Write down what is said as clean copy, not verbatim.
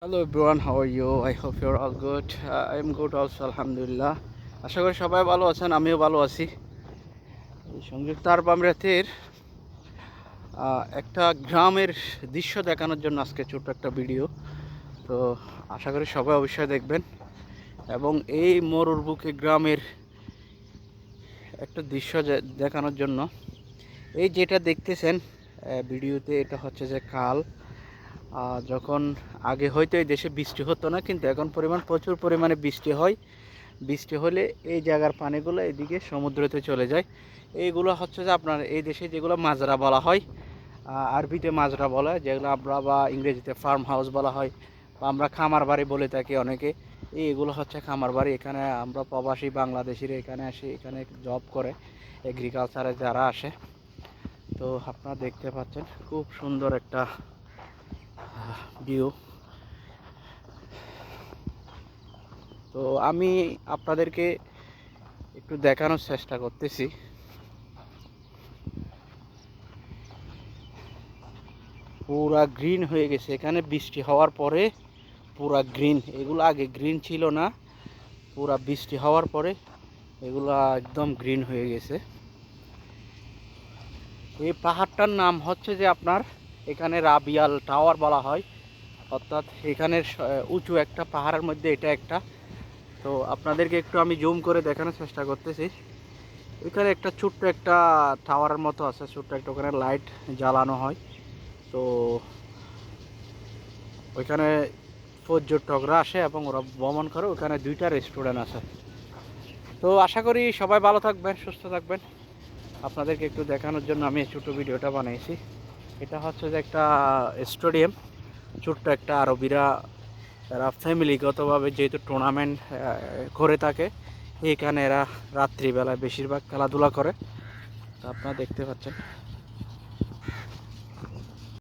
Hello everyone, how are you? I hope you're all good. I am good also, আলহামদুলিল্লাহ। আশা করি সবাই ভালো আছেন, আমিও ভালো আছি। এই সংযুক্ত আরব আমিরাতের একটা গ্রামের দৃশ্য দেখানোর জন্য আজকে ছোট্ট একটা ভিডিও। তো আশা করি সবাই অবশ্যই দেখবেন। এবং এই মরুর বুকে গ্রামের একটা দৃশ্য দেখানোর জন্য এই যেটা দেখতেছেন ভিডিওতে, এটা হচ্ছে যে খাল। যখন আগে হয়তো এই দেশে বৃষ্টি হতো না, কিন্তু এখন প্রচুর পরিমাণে বৃষ্টি হয়। বৃষ্টি হলে এই জায়গার পানিগুলো এদিকে সমুদ্রতে চলে যায়। এইগুলো হচ্ছে যে আপনার এই দেশে যেগুলো মাজরা বলা হয়, আরবিতে মাজরা বলা হয়, যেগুলো আমরা বা ইংরেজিতে ফার্ম হাউস বলা হয়, বা আমরা খামার বাড়ি বলে থাকি অনেকে। এইগুলো হচ্ছে খামার বাড়ি। এখানে আমরা প্রবাসী বাংলাদেশিরা এখানে আসে, এখানে জব করে এগ্রিকালচারে যারা আসে। তো আপনারা দেখতে পাচ্ছেন খুব সুন্দর একটা ভিউ। তো আমি আপনাদেরকে একটু দেখানোর চেষ্টা করতেছি। পুরা গ্রিন হয়ে গেছে এখানে বৃষ্টি হওয়ার পরে, পুরা গ্রিন। এগুলো আগে গ্রিন ছিল না, পুরা বৃষ্টি হওয়ার পরে এগুলো একদম গ্রিন হয়ে গেছে। এই পাহাড়টার নাম হচ্ছে যে আপনার এখানে রাবিয়াল টাওয়ার বলা হয়, অর্থাৎ এখানের উঁচু একটা পাহাড়ের মধ্যে এটা একটা। তো আপনাদেরকে একটু আমি জুম করে দেখানোর চেষ্টা করতেছি। এখানে একটা ছোট্ট একটা টাওয়ারের মতো আছে, ছোট্ট একটা, ওখানে লাইট জ্বালানো হয়। তো ওইখানে পর্যটকরা আসে এবং ওরা ভ্রমণ করে। ওখানে দুইটা রেস্টুরেন্ট আছে। তো আশা করি সবাই ভালো থাকবেন, সুস্থ থাকবেন। আপনাদেরকে একটু দেখানোর জন্য আমি এই ছোটো ভিডিওটা বানিয়েছি। এটা হচ্ছে যে একটা স্টেডিয়াম, ছোট্ট একটা। আরবিরা এরা ফ্যামিলিগতভাবে যেহেতু টুর্নামেন্ট করে থাকে, এখানে এরা রাত্রিবেলায় বেশিরভাগ খেলাধুলা করে। তো আপনারা দেখতে পাচ্ছেন।